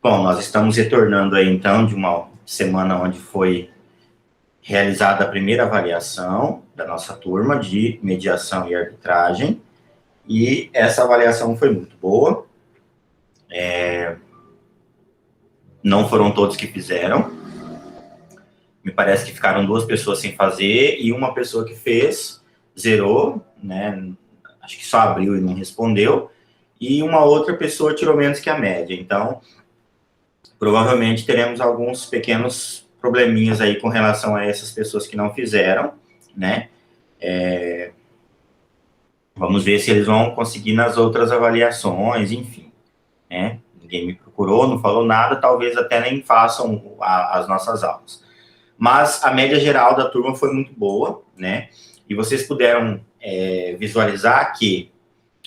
Bom, nós estamos retornando aí, então, de uma semana onde foi realizada a primeira avaliação da nossa turma de mediação e arbitragem, e essa avaliação foi muito boa. Não foram todos que fizeram. Me parece que ficaram 2 pessoas sem fazer, e uma pessoa que fez, zerou, né? Acho que só abriu e não respondeu, e uma outra pessoa tirou menos que a média. Então, provavelmente teremos alguns pequenos probleminhas aí com relação a essas pessoas que não fizeram, né? Vamos ver se eles vão conseguir nas outras avaliações, enfim, né? Ninguém me procurou, não falou nada, talvez até nem façam as nossas aulas. Mas a média geral da turma foi muito boa, né? E vocês puderam visualizar que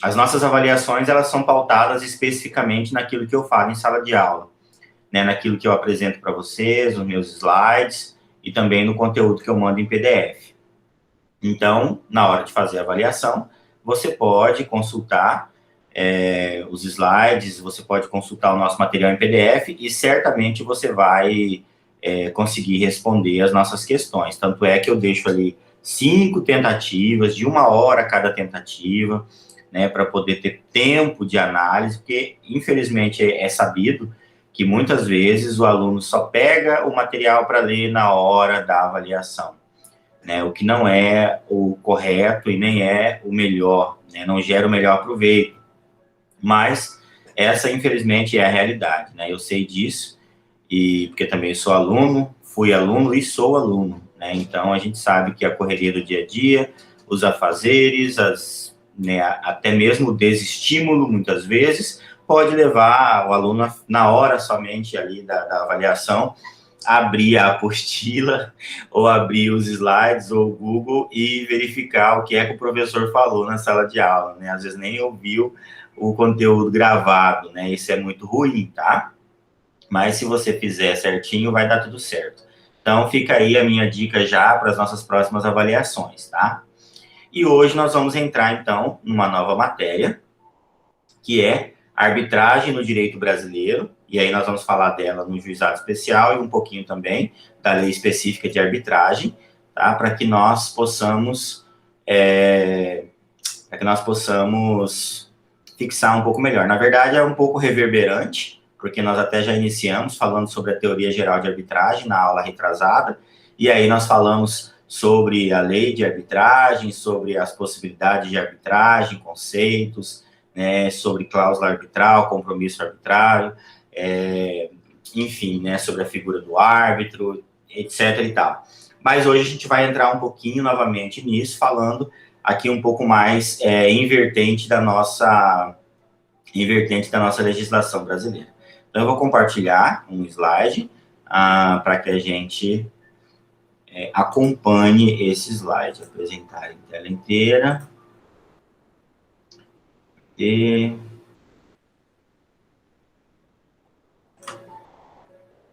as nossas avaliações, elas são pautadas especificamente naquilo que eu falo em sala de aula, né? Naquilo que eu apresento para vocês, nos meus slides, e também no conteúdo que eu mando em PDF. Então, na hora de fazer a avaliação, você pode consultar os slides, você pode consultar o nosso material em PDF, e certamente você vai conseguir responder as nossas questões. Tanto é que eu deixo ali 5 tentativas, de 1 hora cada tentativa, né, para poder ter tempo de análise, porque, infelizmente, é sabido que muitas vezes o aluno só pega o material para ler na hora da avaliação, né, o que não é o correto e nem é o melhor, né, não gera o melhor proveito. Mas essa, infelizmente, é a realidade, né, eu sei disso, e porque também sou aluno, fui aluno e sou aluno, né, então a gente sabe que a correria do dia a dia, os afazeres, né, até mesmo o desestímulo, muitas vezes, pode levar o aluno, na hora somente ali da avaliação, a abrir a apostila, ou abrir os slides, ou o Google, e verificar o que é que o professor falou na sala de aula, né, às vezes nem ouviu o conteúdo gravado, né, isso é muito ruim, tá? Mas se você fizer certinho, vai dar tudo certo. Então, fica aí a minha dica já para as nossas próximas avaliações, tá? E hoje nós vamos entrar, então, numa nova matéria, que é arbitragem no direito brasileiro, e aí nós vamos falar dela no juizado especial e um pouquinho também da lei específica de arbitragem, tá? Para que nós possamos fixar um pouco melhor. Na verdade, é um pouco reverberante, porque nós até já iniciamos falando sobre a teoria geral de arbitragem na aula retrasada, e aí nós falamos sobre a lei de arbitragem, sobre as possibilidades de arbitragem, conceitos, né, sobre cláusula arbitral, compromisso arbitrário, enfim, né, sobre a figura do árbitro, etc. e tal. Mas hoje a gente vai entrar um pouquinho novamente nisso, falando aqui um pouco mais invertente da nossa legislação brasileira. Então, eu vou compartilhar um slide para que a gente acompanhe esse slide. Apresentar em tela inteira.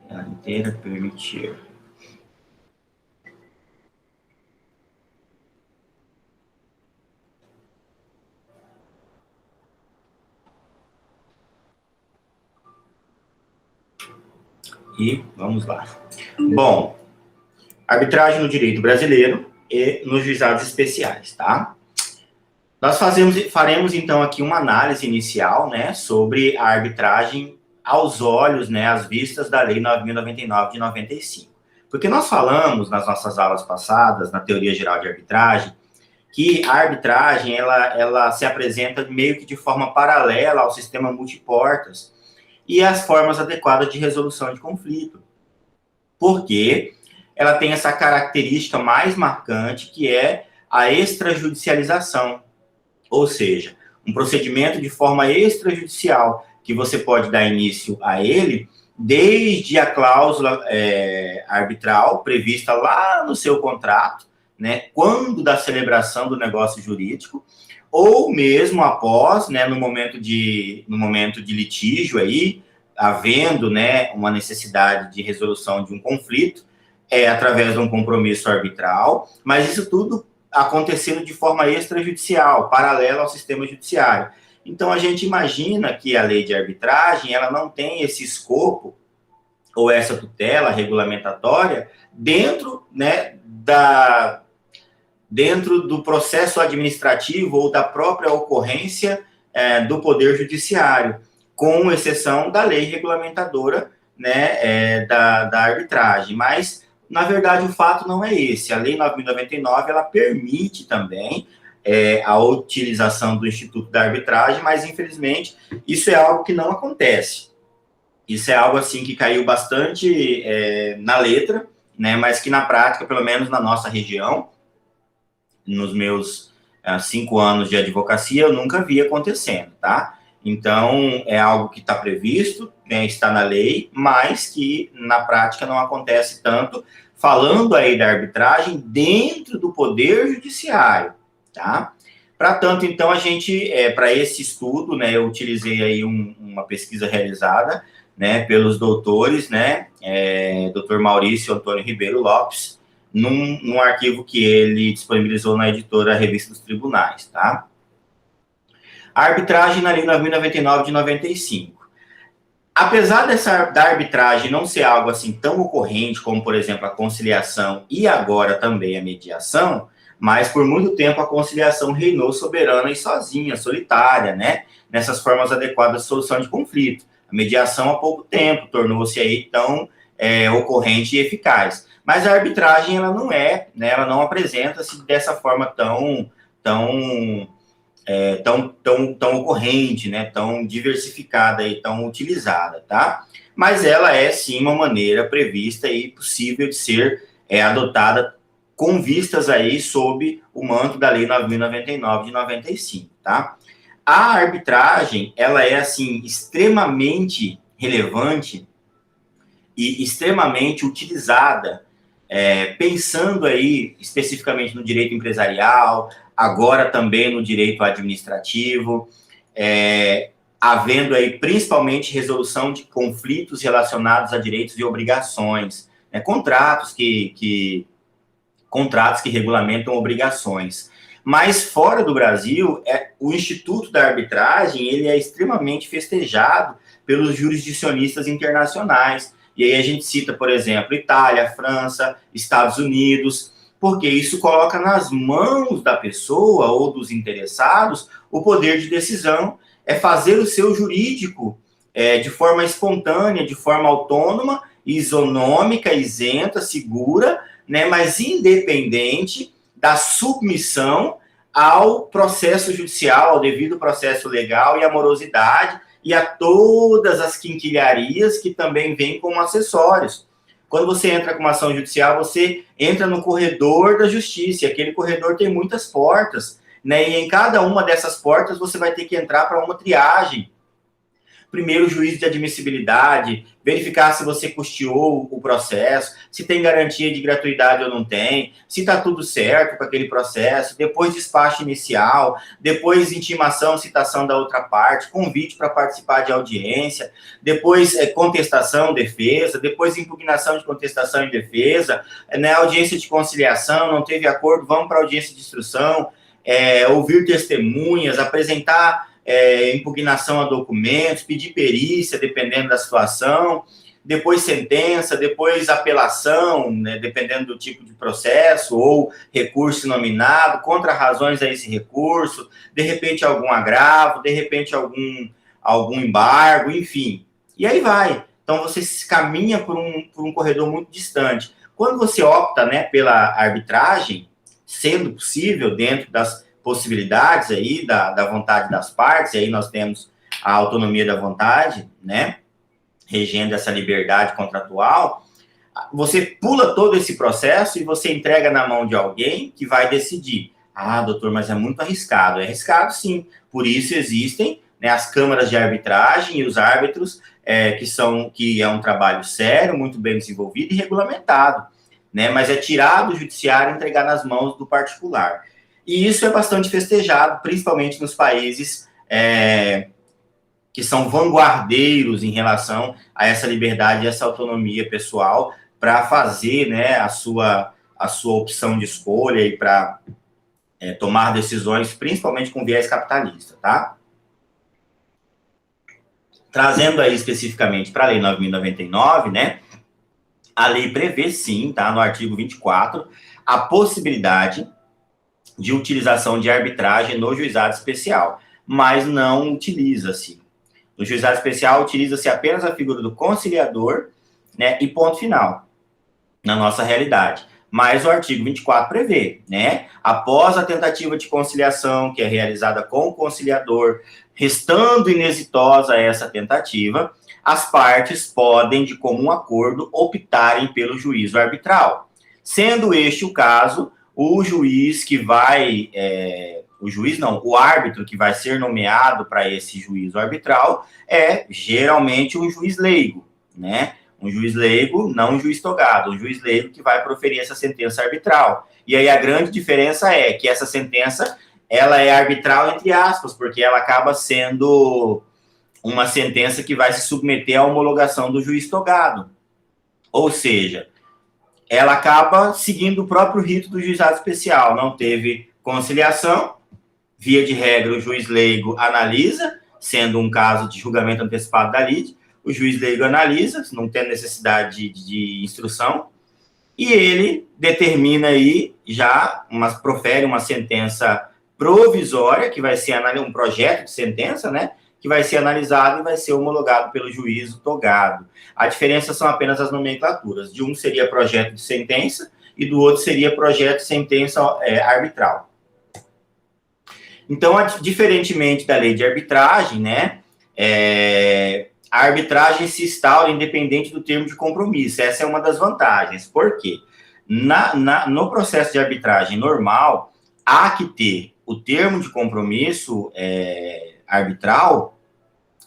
Tela inteira, permitir. E vamos lá. Bom, arbitragem no direito brasileiro e nos juizados especiais, tá? Nós faremos, então, aqui uma análise inicial, né, sobre a arbitragem aos olhos, né, às vistas da Lei 9.099 de 95. Porque nós falamos nas nossas aulas passadas, na teoria geral de arbitragem, que a arbitragem, ela se apresenta meio que de forma paralela ao sistema multiportas e às formas adequadas de resolução de conflito. Porque ela tem essa característica mais marcante, que é a extrajudicialização. Ou seja, um procedimento de forma extrajudicial, que você pode dar início a ele desde a cláusula arbitral prevista lá no seu contrato, né, quando da celebração do negócio jurídico, ou mesmo após, né, no momento de litígio aí, havendo, né, uma necessidade de resolução de um conflito, através de um compromisso arbitral, mas isso tudo acontecendo de forma extrajudicial, paralela ao sistema judiciário. Então, a gente imagina que a lei de arbitragem, ela não tem esse escopo, ou essa tutela regulamentatória, dentro, né, dentro do processo administrativo ou da própria ocorrência do Poder Judiciário, com exceção da lei regulamentadora, né, da arbitragem. Mas, na verdade, o fato não é esse. A Lei 9.099, ela permite também a utilização do Instituto da Arbitragem, mas, infelizmente, isso é algo que não acontece. Isso é algo, assim, que caiu bastante na letra, né, mas que, na prática, pelo menos na nossa região, nos meus 5 anos de advocacia, eu nunca vi acontecendo, tá? Então, é algo que está previsto, né, está na lei, mas que, na prática, não acontece tanto, falando aí da arbitragem dentro do Poder Judiciário, tá? Para tanto, então, a gente, para esse estudo, né, eu utilizei aí uma pesquisa realizada, né, pelos doutores, né, doutor Maurício Antônio Ribeiro Lopes, num arquivo que ele disponibilizou na editora Revista dos Tribunais, tá? A arbitragem na Lei 9.099 de 95. Apesar da arbitragem não ser algo assim tão ocorrente como, por exemplo, a conciliação e agora também a mediação, mas por muito tempo a conciliação reinou soberana e sozinha, solitária, né? Nessas formas adequadas de solução de conflito. A mediação há pouco tempo tornou-se aí tão ocorrente e eficaz. Mas a arbitragem, ela não é, né? Ela não apresenta-se dessa forma tão ocorrente, né, tão diversificada e tão utilizada, tá? Mas ela é, sim, uma maneira prevista e possível de ser adotada com vistas aí sob o manto da Lei 9.099 de 95, tá? A arbitragem, ela é, assim, extremamente relevante e extremamente utilizada, pensando aí especificamente no direito empresarial, agora também no direito administrativo, havendo aí principalmente resolução de conflitos relacionados a direitos e obrigações, né, contratos que regulamentam obrigações. Mas fora do Brasil, o Instituto da Arbitragem, ele é extremamente festejado pelos jurisdicionistas internacionais. E aí a gente cita, por exemplo, Itália, França, Estados Unidos, porque isso coloca nas mãos da pessoa ou dos interessados o poder de decisão, fazer o seu jurídico de forma espontânea, de forma autônoma, isonômica, isenta, segura, né, mas independente da submissão ao processo judicial, ao devido processo legal e à morosidade e a todas as quinquilharias que também vêm como acessórios. Quando você entra com uma ação judicial, você entra no corredor da justiça, e aquele corredor tem muitas portas, né? E em cada uma dessas portas você vai ter que entrar para uma triagem. Primeiro, o juízo de admissibilidade, verificar se você custeou o processo, se tem garantia de gratuidade ou não tem, se está tudo certo com aquele processo, depois despacho inicial, depois intimação, citação da outra parte, convite para participar de audiência, depois contestação, defesa, depois impugnação de contestação e defesa, né, audiência de conciliação, não teve acordo, vamos para audiência de instrução, ouvir testemunhas, apresentar impugnação a documentos, pedir perícia, dependendo da situação, depois sentença, depois apelação, né, dependendo do tipo de processo, ou recurso nominado, contra razões a esse recurso, de repente algum agravo, de repente algum embargo, enfim. E aí vai. Então, você caminha por um corredor muito distante. Quando você opta, né, pela arbitragem, sendo possível, dentro das possibilidades aí da vontade das partes, e aí nós temos a autonomia da vontade, né, regendo essa liberdade contratual, você pula todo esse processo e você entrega na mão de alguém que vai decidir. Ah, doutor, mas é muito arriscado. É arriscado, sim. Por isso existem, né, as câmaras de arbitragem e os árbitros, que é um trabalho sério, muito bem desenvolvido e regulamentado, né, mas é tirar do judiciário e entregar nas mãos do particular. E isso é bastante festejado, principalmente nos países que são vanguardeiros em relação a essa liberdade e essa autonomia pessoal para fazer, né, a sua opção de escolha e para tomar decisões, principalmente com viés capitalista, tá? Trazendo aí especificamente para a Lei 9.099, né? A lei prevê, sim, tá? No artigo 24, a possibilidade de utilização de arbitragem no juizado especial, mas não utiliza-se. No juizado especial, utiliza-se apenas a figura do conciliador, né? E ponto final, na nossa realidade. Mas o artigo 24 prevê, né? Após a tentativa de conciliação, que é realizada com o conciliador, restando inexitosa essa tentativa, as partes podem, de comum acordo, optarem pelo juízo arbitral. Sendo este o caso, o juiz que vai... o árbitro que vai ser nomeado para esse juízo arbitral é geralmente um juiz leigo, né? Um juiz leigo, não um juiz togado, um juiz leigo que vai proferir essa sentença arbitral. E aí a grande diferença é que essa sentença, ela é arbitral entre aspas, porque ela acaba sendo uma sentença que vai se submeter à homologação do juiz togado. Ou seja, ela acaba seguindo o próprio rito do juizado especial. Não teve conciliação, via de regra o juiz leigo analisa, sendo um caso de julgamento antecipado da lide, o juiz leigo analisa, não tem necessidade de instrução, e ele determina aí profere uma sentença provisória, que vai ser um projeto de sentença, né, que vai ser analisado e vai ser homologado pelo juízo togado. A diferença são apenas as nomenclaturas. De um seria projeto de sentença e do outro seria projeto de sentença arbitral. Então, diferentemente da lei de arbitragem, né, a arbitragem se instaura independente do termo de compromisso. Essa é uma das vantagens. Por quê? No processo de arbitragem normal, há que ter o termo de compromisso arbitral,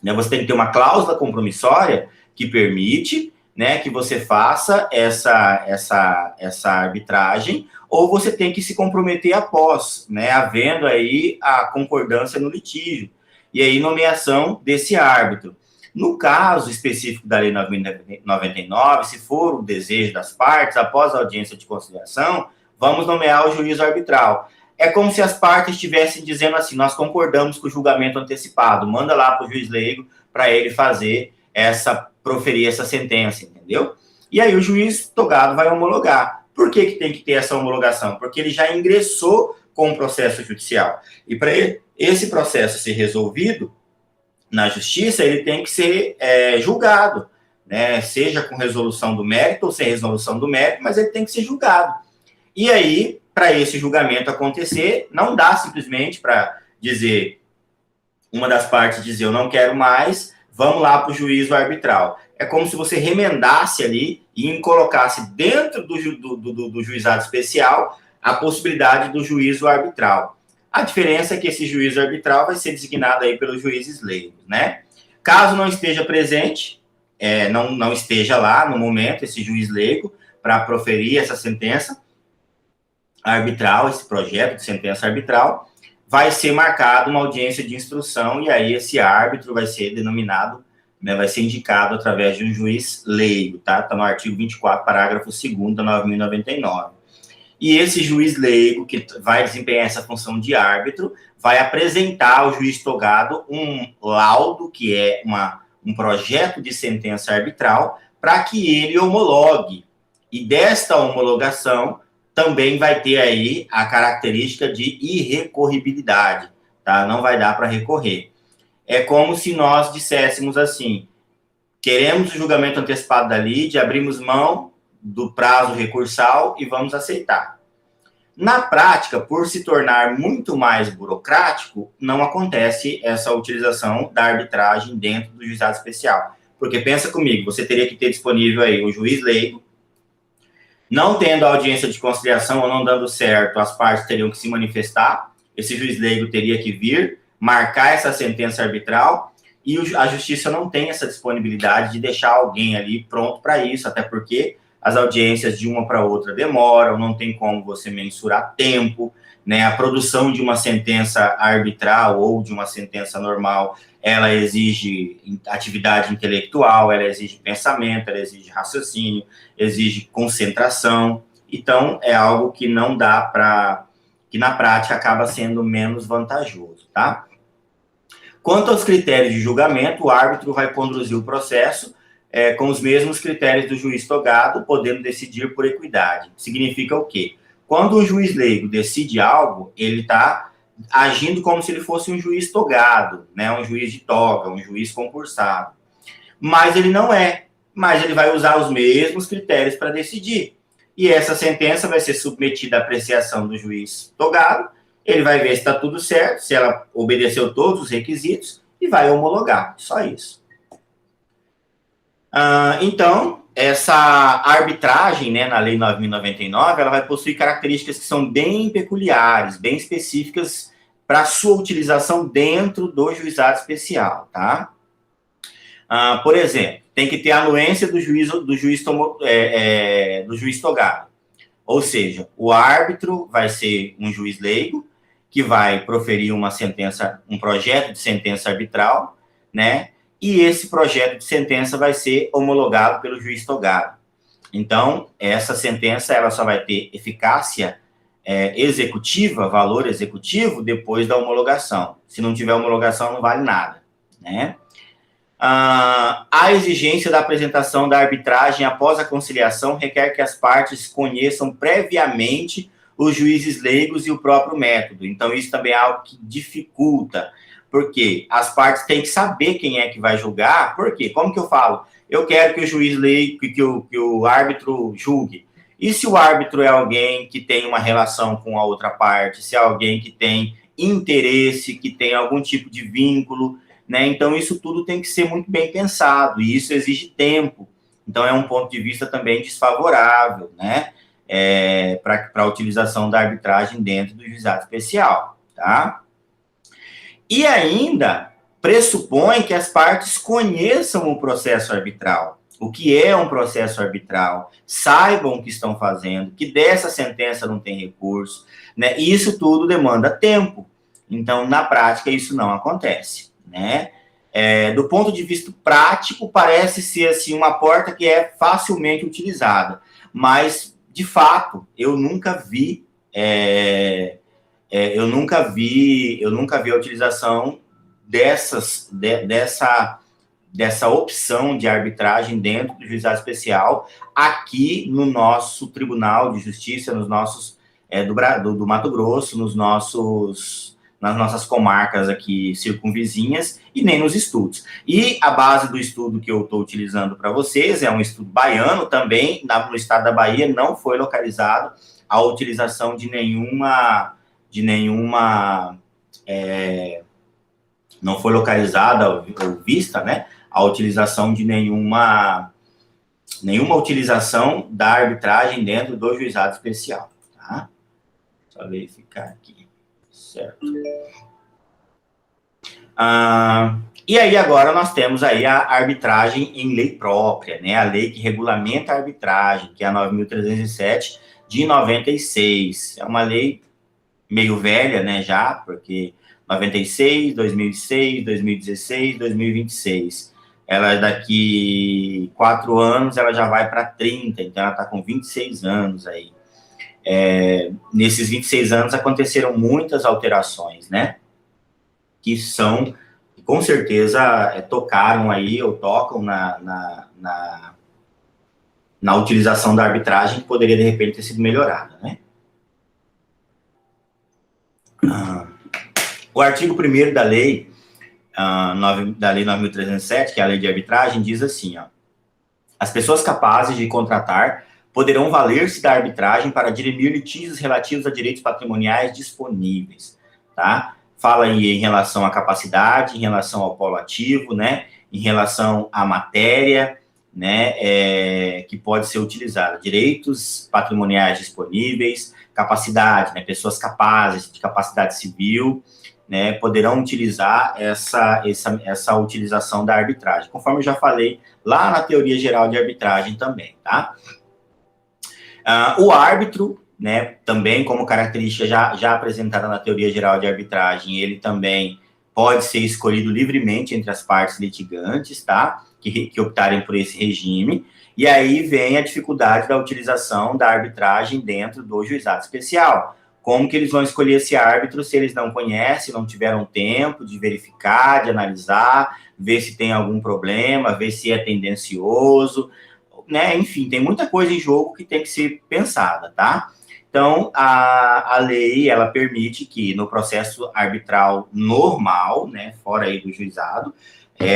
né? Você tem que ter uma cláusula compromissória que permite, né, que você faça essa arbitragem, ou você tem que se comprometer após, né, havendo aí a concordância no litígio, e aí nomeação desse árbitro. No caso específico da Lei 9.099, se for o desejo das partes, após a audiência de conciliação, vamos nomear o juízo arbitral. É como se as partes estivessem dizendo assim, nós concordamos com o julgamento antecipado, manda lá para o juiz leigo para ele proferir essa sentença, entendeu? E aí o juiz togado vai homologar. Por que tem que ter essa homologação? Porque ele já ingressou com o processo judicial. E para esse processo ser resolvido na justiça, ele tem que ser julgado, né? Seja com resolução do mérito ou sem resolução do mérito, mas ele tem que ser julgado. E aí, para esse julgamento acontecer, não dá simplesmente para dizer, uma das partes dizer, eu não quero mais, vamos lá para o juízo arbitral. É como se você remendasse ali e colocasse dentro do juizado especial a possibilidade do juízo arbitral. A diferença é que esse juízo arbitral vai ser designado aí pelos juízes leigos, né? Caso não esteja presente, não esteja lá no momento esse juiz leigo para proferir essa sentença arbitral, esse projeto de sentença arbitral, vai ser marcada uma audiência de instrução e aí esse árbitro vai ser denominado, né, vai ser indicado através de um juiz leigo, tá? Está no artigo 24, parágrafo 2º da 9.099. E esse juiz leigo, que vai desempenhar essa função de árbitro, vai apresentar ao juiz togado um laudo, que é um projeto de sentença arbitral, para que ele homologue. E desta homologação também vai ter aí a característica de irrecorribilidade, tá? Não vai dar para recorrer. É como se nós disséssemos assim, queremos o julgamento antecipado da lide, abrimos mão do prazo recursal e vamos aceitar. Na prática, por se tornar muito mais burocrático, não acontece essa utilização da arbitragem dentro do juizado especial. Porque pensa comigo, você teria que ter disponível aí um juiz leigo, não tendo audiência de conciliação ou não dando certo, as partes teriam que se manifestar, esse juiz leigo teria que vir, marcar essa sentença arbitral, e a justiça não tem essa disponibilidade de deixar alguém ali pronto para isso, até porque as audiências de uma para outra demoram, não tem como você mensurar tempo, né? A produção de uma sentença arbitral ou de uma sentença normal, ela exige atividade intelectual, ela exige pensamento, ela exige raciocínio, exige concentração. Então, é algo que não dá para que na prática acaba sendo menos vantajoso, tá? Quanto aos critérios de julgamento, o árbitro vai conduzir o processo com os mesmos critérios do juiz togado, podendo decidir por equidade. Significa o quê? Quando o juiz leigo decide algo, ele está agindo como se ele fosse um juiz togado, né? Um juiz de toga, um juiz concursado. Mas ele não é. Mas ele vai usar os mesmos critérios para decidir. E essa sentença vai ser submetida à apreciação do juiz togado, ele vai ver se está tudo certo, se ela obedeceu todos os requisitos, e vai homologar. Só isso. Então, essa arbitragem, né, na Lei 9.099, ela vai possuir características que são bem peculiares, bem específicas para a sua utilização dentro do juizado especial, tá? Por exemplo, tem que ter a anuência do juiz togado. Ou seja, o árbitro vai ser um juiz leigo, que vai proferir uma sentença, um projeto de sentença arbitral, né? E esse projeto de sentença vai ser homologado pelo juiz togado. Então, essa sentença ela só vai ter eficácia executiva, valor executivo, depois da homologação. Se não tiver homologação, não vale nada, né? A exigência da apresentação da arbitragem após a conciliação requer que as partes conheçam previamente os juízes leigos e o próprio método. Então, isso também é algo que dificulta, porque as partes têm que saber quem é que vai julgar. Por quê? Como que eu falo? Eu quero que o juiz leigo, que o árbitro julgue. E se o árbitro é alguém que tem uma relação com a outra parte, se é alguém que tem interesse, que tem algum tipo de vínculo, né? Então, isso tudo tem que ser muito bem pensado, e isso exige tempo. Então, é um ponto de vista também desfavorável, né? Para a utilização da arbitragem dentro do juizado especial, tá? E ainda pressupõe que as partes conheçam o processo arbitral, o que é um processo arbitral, saibam o que estão fazendo, que dessa sentença não tem recurso, né? E isso tudo demanda tempo. Então, na prática, isso não acontece, né? Do ponto de vista prático, parece ser assim uma porta que é facilmente utilizada, mas de fato eu nunca vi a utilização dessa opção de arbitragem dentro do juizado especial aqui no nosso Tribunal de Justiça, nos nossos do Mato Grosso, nas nossas comarcas aqui circunvizinhas, e nem nos estudos. E a base do estudo que eu estou utilizando para vocês é um estudo baiano também, no estado da Bahia não foi localizado a utilização de nenhuma não foi localizada ou vista, né, a utilização de nenhuma utilização da arbitragem dentro do juizado especial, tá? Só verificar aqui. Certo. E aí agora nós temos aí a arbitragem em lei própria, né? A lei que regulamenta a arbitragem, que é a 9.307 de 96. É uma lei meio velha, né, já, porque 96, 2006, 2016, 2026. Ela daqui 4 anos, ela já vai para 30, então ela está com 26 anos aí. Nesses 26 anos aconteceram muitas alterações, né? Que com certeza, tocaram aí, ou tocam na utilização da arbitragem, que poderia, de repente, ter sido melhorada, né? O artigo 1º da lei, da lei 9.307, que é a lei de arbitragem, diz assim, ó: as pessoas capazes de contratar poderão valer-se da arbitragem para dirimir litígios relativos a direitos patrimoniais disponíveis, tá? Fala aí em relação à capacidade, em relação ao polo ativo, né? Em relação à matéria, né? Que pode ser utilizada. Direitos patrimoniais disponíveis, capacidade, né? Pessoas capazes, de capacidade civil, né? Poderão utilizar essa utilização da arbitragem, conforme eu já falei lá na teoria geral de arbitragem também, tá? O árbitro, né, também como característica já apresentada na teoria geral de arbitragem, ele também pode ser escolhido livremente entre as partes litigantes, tá, que optarem por esse regime, e aí vem a dificuldade da utilização da arbitragem dentro do juizado especial, como que eles vão escolher esse árbitro se eles não conhecem, não tiveram tempo de verificar, de analisar, ver se tem algum problema, ver se é tendencioso, né? Enfim, tem muita coisa em jogo que tem que ser pensada, tá? Então, a lei, ela permite que no processo arbitral normal, né, fora aí do juizado,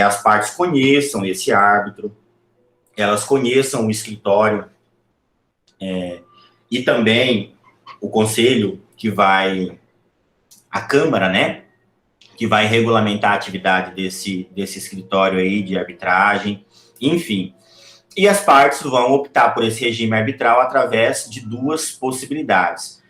as partes conheçam esse árbitro, elas conheçam o escritório e também o conselho a Câmara, né, que vai regulamentar a atividade desse escritório aí de arbitragem, enfim. E as partes vão optar por esse regime arbitral através de duas possibilidades.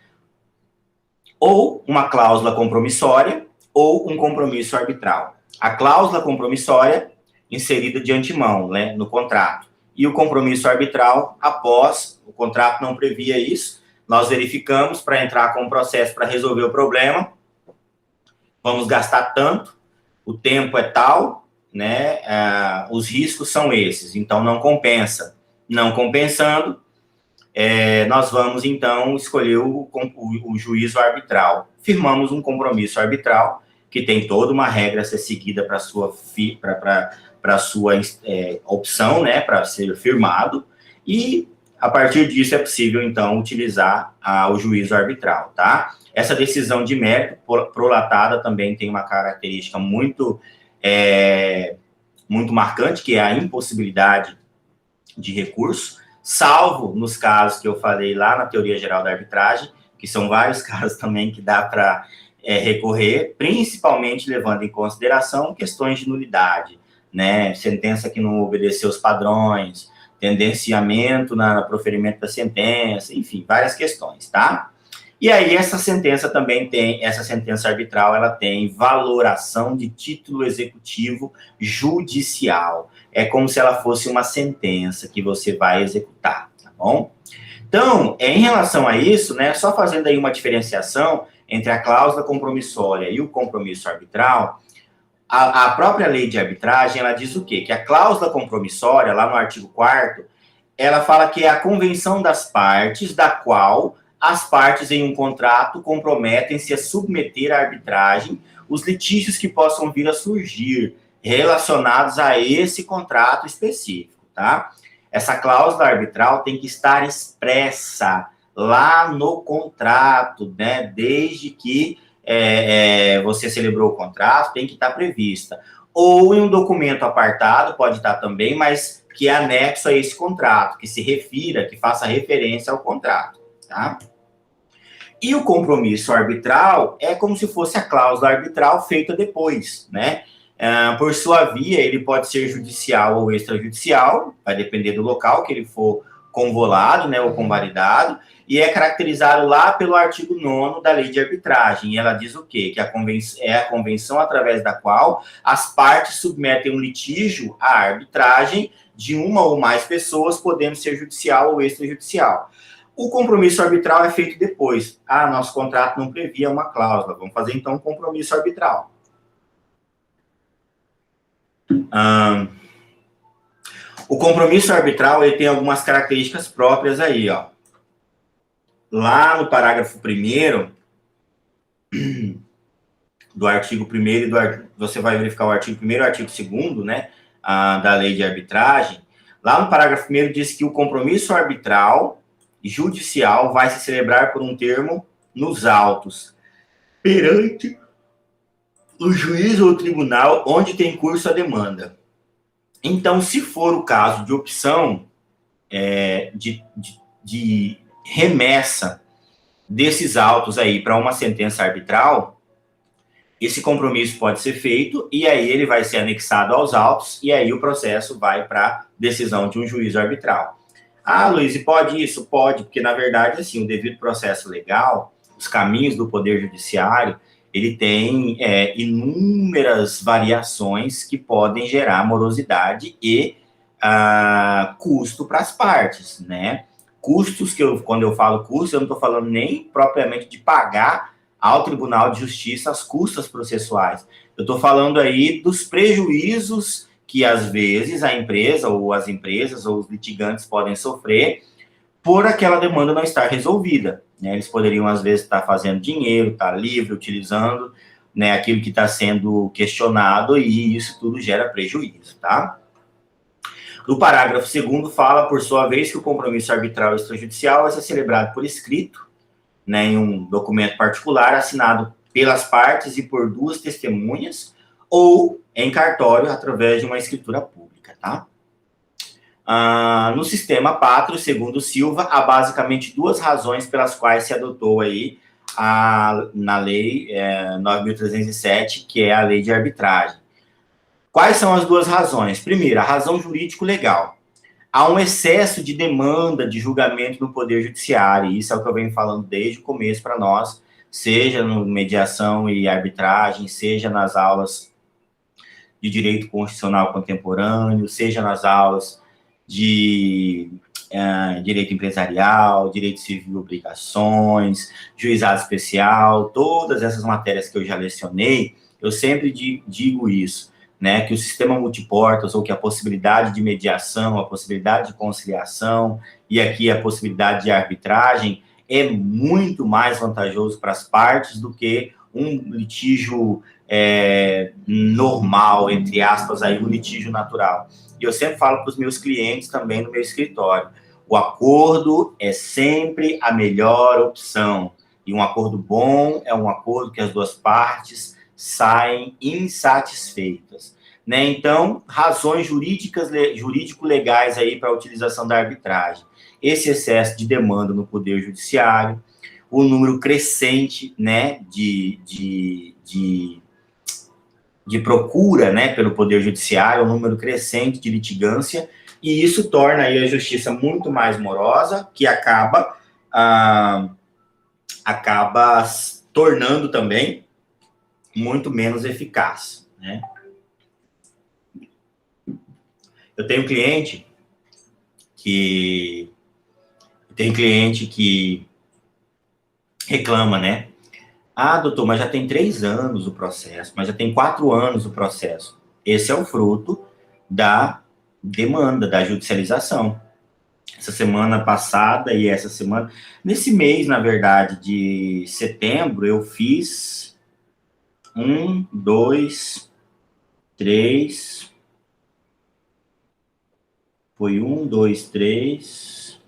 Ou uma cláusula compromissória ou um compromisso arbitral. A cláusula compromissória inserida de antemão, né, no contrato. E o compromisso arbitral, após o contrato não previa isso, nós verificamos para entrar com um processo para resolver o problema, vamos gastar tanto, o tempo é tal, né, os riscos são esses, então não compensa. Não compensando, nós vamos, então, escolher o juízo arbitral. Firmamos um compromisso arbitral, que tem toda uma regra a ser seguida para a sua opção, né, para ser firmado, e a partir disso é possível, então, utilizar o juízo arbitral, tá? Essa decisão de mérito prolatada também tem uma característica muito marcante, que é a impossibilidade de recurso, salvo nos casos que eu falei lá na teoria geral da arbitragem, que são vários casos também que dá para recorrer, principalmente levando em consideração questões de nulidade, né? Sentença que não obedeceu os padrões, tendenciamento no proferimento da sentença, enfim, várias questões, tá? E aí essa sentença arbitral, ela tem valoração de título executivo judicial. É como se ela fosse uma sentença que você vai executar, tá bom? Então, em relação a isso, né, só fazendo aí uma diferenciação entre a cláusula compromissória e o compromisso arbitral, a própria lei de arbitragem, ela diz o quê? Que a cláusula compromissória, lá no artigo 4º, ela fala que é a convenção das partes, da qual as partes em um contrato comprometem-se a submeter à arbitragem os litígios que possam vir a surgir relacionados a esse contrato específico, tá? Essa cláusula arbitral tem que estar expressa lá no contrato, né? Desde que você celebrou o contrato, tem que estar prevista. Ou em um documento apartado, pode estar também, mas que é anexo a esse contrato, que se refira, que faça referência ao contrato, tá? E o compromisso arbitral é como se fosse a cláusula arbitral feita depois, né? Por sua via, ele pode ser judicial ou extrajudicial, vai depender do local que ele for convolado, né, ou convalidado, e é caracterizado lá pelo artigo 9º da lei de arbitragem. E ela diz o quê? Que é a convenção através da qual as partes submetem um litígio à arbitragem de uma ou mais pessoas, podendo ser judicial ou extrajudicial. O compromisso arbitral é feito depois. Nosso contrato não previa uma cláusula, vamos fazer então um compromisso arbitral. O compromisso arbitral, ele tem algumas características próprias aí, ó. Lá no parágrafo 1º do artigo 1º, você vai verificar o artigo 1º e o artigo 2º, né, da lei de arbitragem. Lá no parágrafo 1º diz que o compromisso arbitral judicial vai se celebrar por um termo nos autos, perante o juiz ou tribunal onde tem curso a demanda. Então, se for o caso de opção de remessa desses autos aí para uma sentença arbitral, esse compromisso pode ser feito e aí ele vai ser anexado aos autos e aí o processo vai para decisão de um juízo arbitral. Luiz, e pode isso? Pode, porque na verdade, assim, o devido processo legal, os caminhos do Poder Judiciário, ele tem inúmeras variações que podem gerar morosidade e custo para as partes, né? Custos quando eu falo custo, eu não estou falando nem propriamente de pagar ao Tribunal de Justiça as custas processuais. Eu estou falando aí dos prejuízos que, às vezes, a empresa ou as empresas ou os litigantes podem sofrer por aquela demanda não estar resolvida, né? Eles poderiam, às vezes, estar fazendo dinheiro, estar livre, utilizando, né, aquilo que está sendo questionado, e isso tudo gera prejuízo, tá? No parágrafo 2º fala, por sua vez, que o compromisso arbitral extrajudicial vai ser celebrado por escrito, né, em um documento particular assinado pelas partes e por 2 testemunhas, ou em cartório através de uma escritura pública, tá? No sistema pátrio, segundo Silva, há basicamente 2 razões pelas quais se adotou aí na lei 9.307, que é a lei de arbitragem. Quais são as 2 razões? Primeiro, a razão jurídico-legal. Há um excesso de demanda de julgamento no Poder Judiciário, e isso é o que eu venho falando desde o começo para nós, seja no mediação e arbitragem, seja nas aulas de direito constitucional contemporâneo, seja nas aulas de direito empresarial, direito civil e obrigações, juizado especial, todas essas matérias que eu já lecionei, eu sempre digo isso, né, que o sistema multiportas, ou que a possibilidade de mediação, a possibilidade de conciliação, e aqui a possibilidade de arbitragem, é muito mais vantajoso para as partes do que um litígio normal, entre aspas, aí, um litígio natural. E eu sempre falo para os meus clientes também no meu escritório, o acordo é sempre a melhor opção. E um acordo bom é um acordo que as 2 partes saem insatisfeitas, né? Então, razões jurídico-legais aí para a utilização da arbitragem. Esse excesso de demanda no Poder Judiciário, o número crescente, né, de procura, né, pelo Poder Judiciário, um número crescente de litigância, e isso torna aí a justiça muito mais morosa, que acaba tornando também muito menos eficaz, né? Eu tenho cliente que reclama, né? Ah, doutor, mas já tem 3 anos o processo, mas já tem 4 anos o processo. Esse é o fruto da demanda, da judicialização. Essa semana passada e essa semana, nesse mês, na verdade, de setembro, eu fiz 1, 2, 3, foi 1, 2, 3,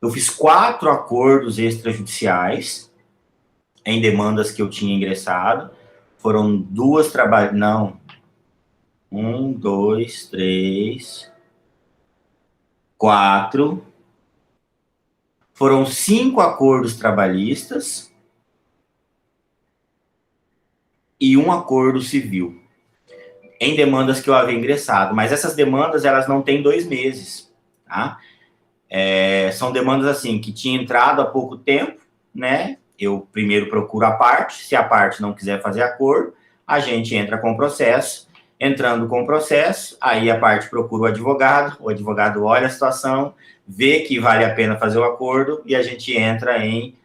eu fiz 4 acordos extrajudiciais em demandas que eu tinha ingressado, foram 2 trabalhos, não, 1, 2, 3, 4, foram 5 acordos trabalhistas e 1 acordo civil, em demandas que eu havia ingressado, mas essas demandas, elas não têm 2 meses, tá? São demandas, assim, que tinha entrado há pouco tempo, né? Eu primeiro procuro a parte, se a parte não quiser fazer acordo, a gente entra com o processo, entrando com o processo, aí a parte procura o advogado olha a situação, vê que vale a pena fazer o acordo, e a gente entra em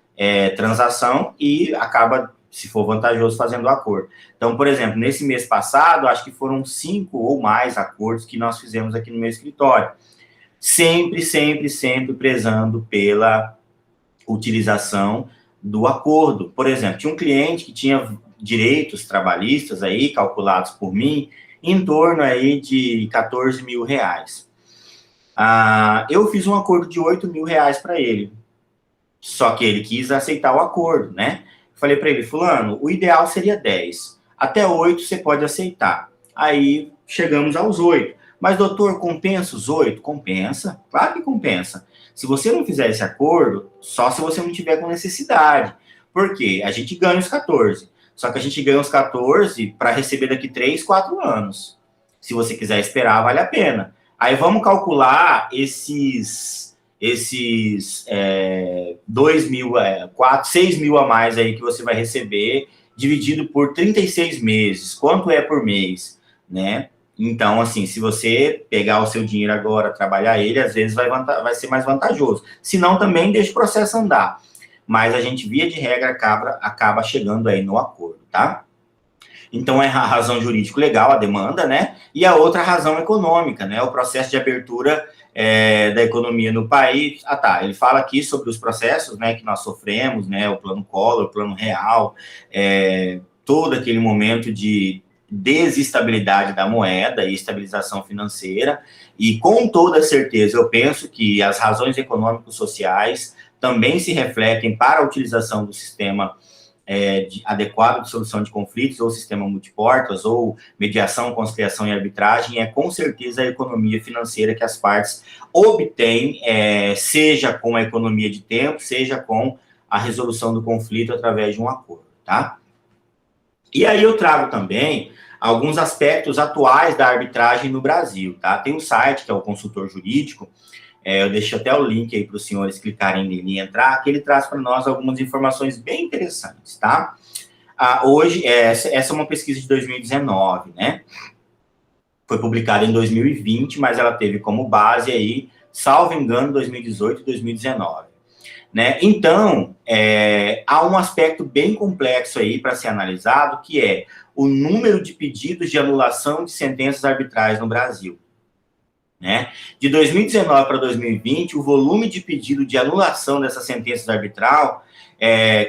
transação e acaba, se for vantajoso, fazendo o acordo. Então, por exemplo, nesse mês passado, acho que foram 5 ou mais acordos que nós fizemos aqui no meu escritório. Sempre, sempre, sempre prezando pela utilização do acordo. Por exemplo, tinha um cliente que tinha direitos trabalhistas aí, calculados por mim, em torno aí de 14 mil reais. Eu fiz um acordo de 8 mil reais para ele. Só que ele quis aceitar o acordo, né? Falei para ele, fulano, o ideal seria 10. Até 8 você pode aceitar. Aí chegamos aos 8. Mas, doutor, compensa os 8? Compensa, claro que compensa. Se você não fizer esse acordo, só se você não tiver com necessidade. Por quê? A gente ganha os 14. Só que a gente ganha os 14 para receber daqui 3, 4 anos. Se você quiser esperar, vale a pena. Aí vamos calcular esses 2 mil, 4, 6 mil a mais aí que você vai receber, dividido por 36 meses. Quanto é por mês, né? Então, assim, se você pegar o seu dinheiro agora, trabalhar ele, às vezes vai ser mais vantajoso. Se não, também deixa o processo andar. Mas a gente, via de regra, acaba chegando aí no acordo, tá? Então, é a razão jurídico-legal, a demanda, né? E a outra razão econômica, né? O processo de abertura da economia no país. Ah, tá. Ele fala aqui sobre os processos, né, que nós sofremos, né? O plano Collor, o plano Real, todo aquele momento de desestabilidade da moeda e estabilização financeira. E, com toda certeza, eu penso que as razões econômico-sociais também se refletem para a utilização do sistema adequado de solução de conflitos, ou sistema multiportas, ou mediação, conciliação e arbitragem, com certeza a economia financeira que as partes obtêm, seja com a economia de tempo, seja com a resolução do conflito através de um acordo, tá? E aí eu trago também alguns aspectos atuais da arbitragem no Brasil, tá? Tem um site, que é o Consultor Jurídico, eu deixo até o link aí para os senhores clicarem nele e entrar, que ele traz para nós algumas informações bem interessantes, tá? Hoje, essa é uma pesquisa de 2019, né? Foi publicada em 2020, mas ela teve como base aí, salvo engano, 2018 e 2019. Né? Então, há um aspecto bem complexo aí para ser analisado, que é o número de pedidos de anulação de sentenças arbitrais no Brasil. Né? De 2019 para 2020, o volume de pedido de anulação dessas sentenças arbitral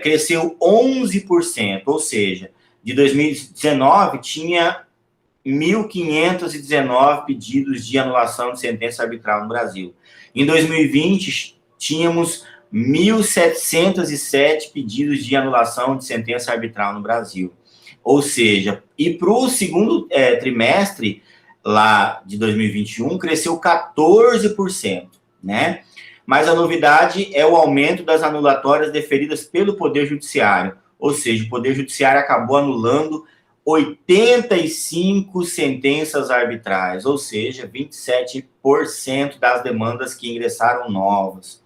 cresceu 11%, ou seja, de 2019 tinha 1.519 pedidos de anulação de sentença arbitral no Brasil. Em 2020, tínhamos 1.707 pedidos de anulação de sentença arbitral no Brasil. Ou seja, e para o segundo trimestre, lá de 2021, cresceu 14%, né? Mas a novidade é o aumento das anulatórias deferidas pelo Poder Judiciário, ou seja, o Poder Judiciário acabou anulando 85 sentenças arbitrais, ou seja, 27% das demandas que ingressaram novas.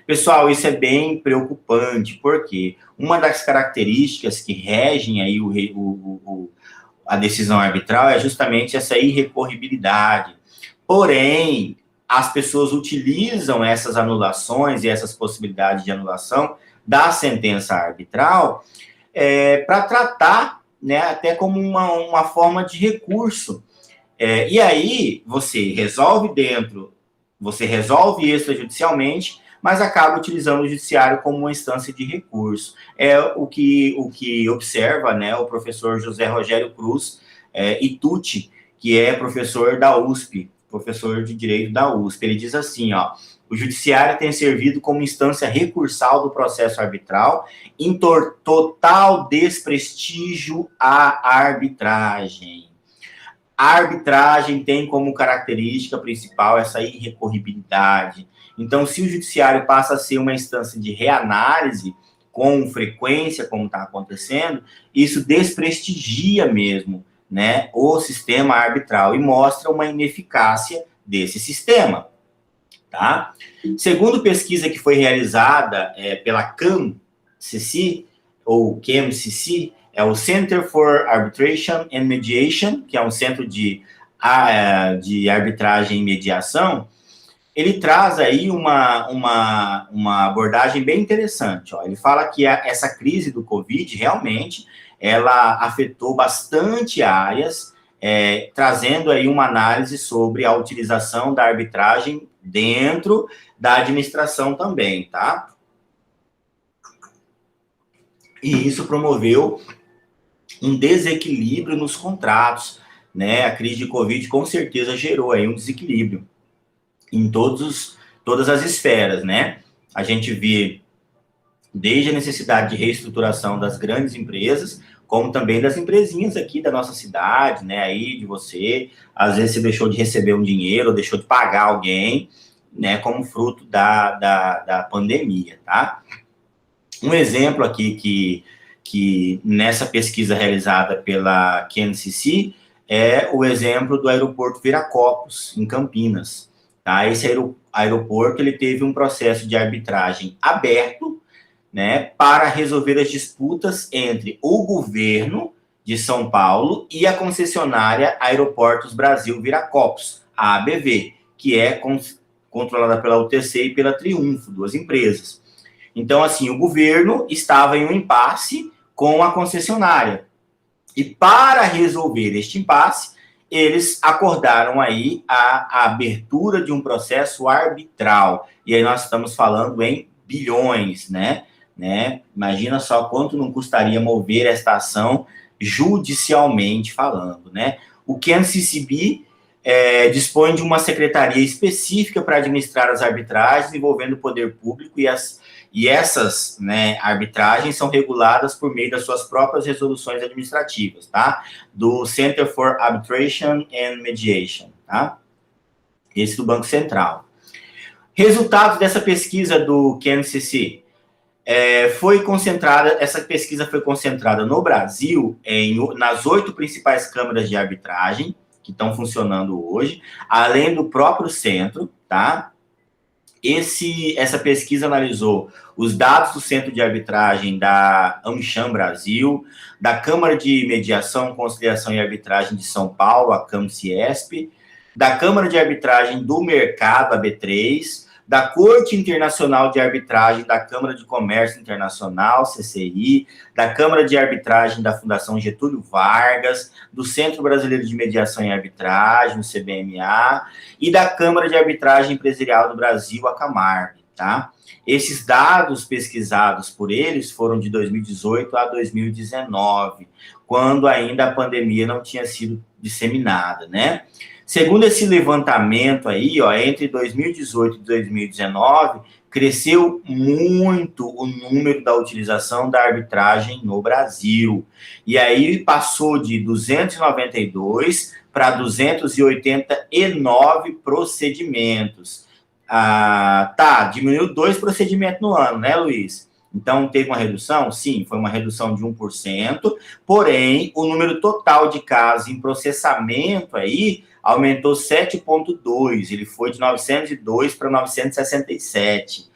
Pessoal, isso é bem preocupante, porque uma das características que regem aí a decisão arbitral é justamente essa irrecorribilidade. Porém, as pessoas utilizam essas anulações e essas possibilidades de anulação da sentença arbitral para tratar, né, até como uma forma de recurso. E aí, você resolve extrajudicialmente, mas acaba utilizando o judiciário como uma instância de recurso. É o que observa, né, o professor José Rogério Cruz Itucci, que é professor da USP, professor de Direito da USP. Ele diz assim, ó: o judiciário tem servido como instância recursal do processo arbitral, em total desprestígio à arbitragem. A arbitragem tem como característica principal essa irrecorribilidade. Então, se o judiciário passa a ser uma instância de reanálise com frequência, como está acontecendo, isso desprestigia mesmo, né, o sistema arbitral e mostra uma ineficácia desse sistema, tá? Segundo pesquisa que foi realizada pela CAMCC, ou CAMCC, é o Center for Arbitration and Mediation, que é um centro de arbitragem e mediação. Ele traz aí uma abordagem bem interessante. Ó. Ele fala que essa crise do Covid, realmente, ela afetou bastante áreas, trazendo aí uma análise sobre a utilização da arbitragem dentro da administração também, tá? E isso promoveu um desequilíbrio nos contratos, né? A crise de Covid, com certeza, gerou aí um desequilíbrio em todas as esferas, né? A gente vê desde a necessidade de reestruturação das grandes empresas, como também das empresinhas aqui da nossa cidade, né? Aí de você, às vezes você deixou de receber um dinheiro, ou deixou de pagar alguém, né? Como fruto da pandemia, tá? Um exemplo aqui que nessa pesquisa realizada pela CNCC é o exemplo do aeroporto Viracopos, em Campinas. Tá? Esse aeroporto ele teve um processo de arbitragem aberto, né, para resolver as disputas entre o governo de São Paulo e a concessionária Aeroportos Brasil Viracopos, a ABV, que é controlada pela UTC e pela Triunfo, duas empresas. Então, assim, o governo estava em um impasse com a concessionária. E para resolver este impasse, eles acordaram aí a abertura de um processo arbitral. E aí nós estamos falando em bilhões, né? Imagina só quanto não custaria mover esta ação judicialmente falando, né? O CanCCB dispõe de uma secretaria específica para administrar as arbitragens envolvendo o poder público e essas, né, arbitragens são reguladas por meio das suas próprias resoluções administrativas, tá? Do Center for Arbitration and Mediation, tá? Esse do Banco Central. Resultados dessa pesquisa do CanCCB. Essa pesquisa foi concentrada no Brasil, nas 8 principais câmaras de arbitragem, que estão funcionando hoje, além do próprio centro, tá? Essa pesquisa analisou os dados do Centro de Arbitragem da AmCham Brasil, da Câmara de Mediação, Conciliação e Arbitragem de São Paulo, a CAMCIESP, da Câmara de Arbitragem do Mercado, a B3, da Corte Internacional de Arbitragem da Câmara de Comércio Internacional, CCI, da Câmara de Arbitragem da Fundação Getúlio Vargas, do Centro Brasileiro de Mediação e Arbitragem, o CBMA, e da Câmara de Arbitragem Empresarial do Brasil, a Camargo, tá? Esses dados pesquisados por eles foram de 2018 a 2019, quando ainda a pandemia não tinha sido disseminada, né? Segundo esse levantamento aí, entre 2018 e 2019, cresceu muito o número da utilização da arbitragem no Brasil. E aí passou de 292 para 289 procedimentos. Diminuiu 2 procedimentos no ano, né, Luiz? Então, teve uma redução? Sim, foi uma redução de 1%, porém, o número total de casos em processamento aí aumentou 7,2%, ele foi de 902 para 967.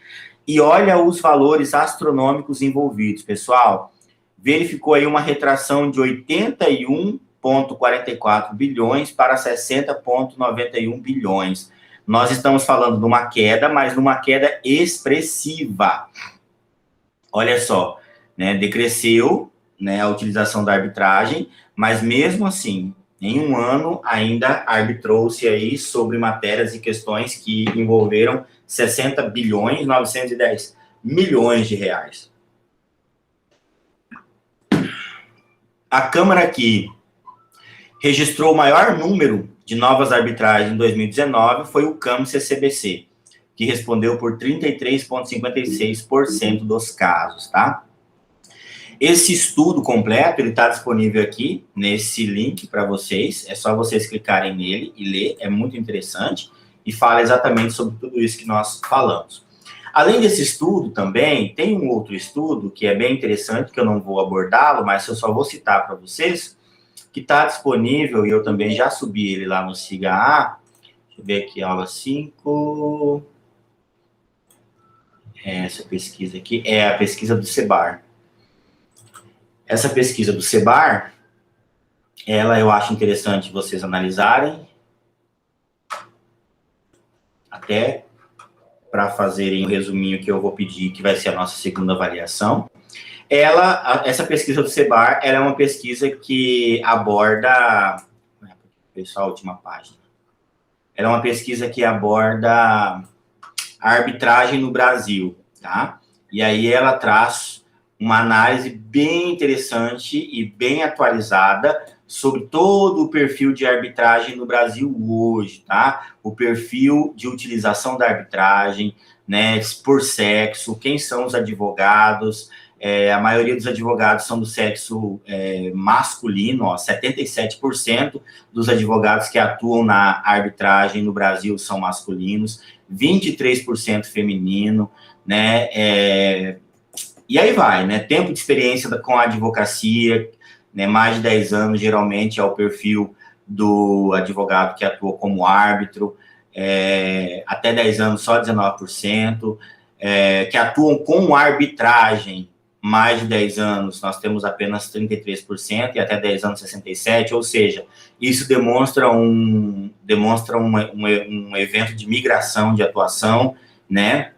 E olha os valores astronômicos envolvidos, pessoal. Verificou aí uma retração de 81,44 bilhões para 60,91 bilhões. Nós estamos falando de uma queda, mas numa queda expressiva. Olha só, né, decresceu, né, a utilização da arbitragem, mas mesmo assim, em um ano ainda arbitrou-se aí sobre matérias e questões que envolveram 60 bilhões, 910 milhões de reais. A Câmara que registrou o maior número de novas arbitragens em 2019 foi o CAMCCBC, que respondeu por 33,56% dos casos, tá? Esse estudo completo, ele está disponível aqui, nesse link para vocês, é só vocês clicarem nele e ler, é muito interessante, e fala exatamente sobre tudo isso que nós falamos. Além desse estudo também, tem um outro estudo que é bem interessante, que eu não vou abordá-lo, mas eu só vou citar para vocês, que está disponível, e eu também já subi ele lá no SIGA-A, deixa eu ver aqui, aula 5... Essa pesquisa aqui é a pesquisa do SEBAR. Essa pesquisa do SEBAR, ela eu acho interessante vocês analisarem, até para fazerem um resuminho que eu vou pedir, que vai ser a nossa segunda avaliação. Essa pesquisa do SEBAR, ela é uma pesquisa que aborda... Pessoal, última página. Ela é uma pesquisa que aborda a arbitragem no Brasil, tá? E aí ela traz uma análise bem interessante e bem atualizada sobre todo o perfil de arbitragem no Brasil hoje, tá? O perfil de utilização da arbitragem, né, por sexo, quem são os advogados, a maioria dos advogados são do sexo masculino, 77% dos advogados que atuam na arbitragem no Brasil são masculinos, 23% feminino, né, e aí vai, né, tempo de experiência com a advocacia, né, mais de 10 anos, geralmente é o perfil do advogado que atua como árbitro, até 10 anos só 19%, que atuam com arbitragem, mais de 10 anos, nós temos apenas 33%, e até 10 anos, 67%, ou seja, isso demonstra um evento de migração de atuação, né?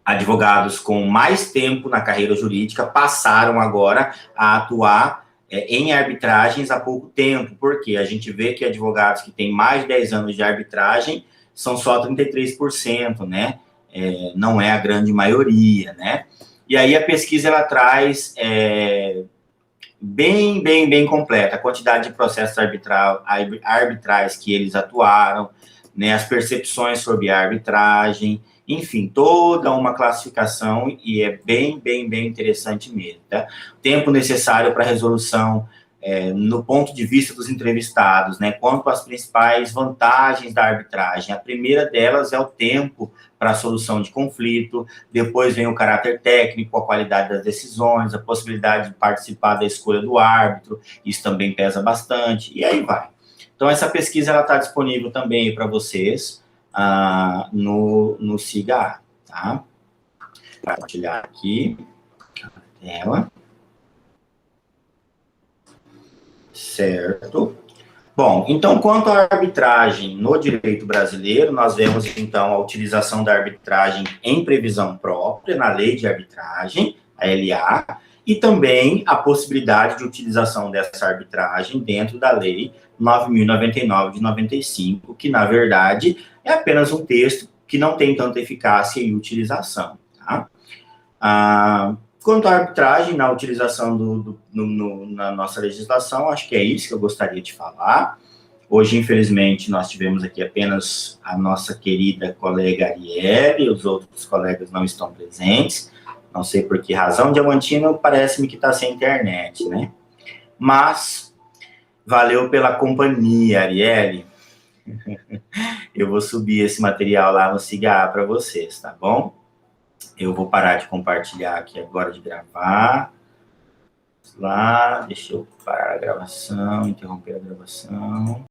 Advogados com mais tempo na carreira jurídica passaram agora a atuar em arbitragens há pouco tempo, porque a gente vê que advogados que têm mais de 10 anos de arbitragem são só 33%, né? Não é a grande maioria, né? E aí a pesquisa, ela traz bem completa a quantidade de processos arbitrais que eles atuaram, né? As percepções sobre a arbitragem, enfim, toda uma classificação, e é bem interessante mesmo, tá? Tempo necessário para resolução, no ponto de vista dos entrevistados, né? Quanto às principais vantagens da arbitragem. A primeira delas é o tempo para a solução de conflito, depois vem o caráter técnico, a qualidade das decisões, a possibilidade de participar da escolha do árbitro, isso também pesa bastante, e aí vai. Então, essa pesquisa está disponível também para vocês, no SIGA, tá? Vou compartilhar aqui a tela. Certo. Bom, então, quanto à arbitragem no direito brasileiro, nós vemos, então, a utilização da arbitragem em previsão própria, na lei de arbitragem, a LA, e também a possibilidade de utilização dessa arbitragem dentro da lei 9.099 de 95, que, na verdade, é apenas um texto que não tem tanta eficácia e utilização, tá? Quanto à arbitragem, na utilização na nossa legislação, acho que é isso que eu gostaria de falar. Hoje, infelizmente, nós tivemos aqui apenas a nossa querida colega Arielle, os outros colegas não estão presentes, não sei por que razão. Diamantino parece-me que está sem internet, né? Mas, valeu pela companhia, Arielle. Eu vou subir esse material lá no SIGA para vocês, tá bom? Eu vou parar de compartilhar aqui agora, de gravar. Lá, deixa eu parar a gravação, interromper a gravação.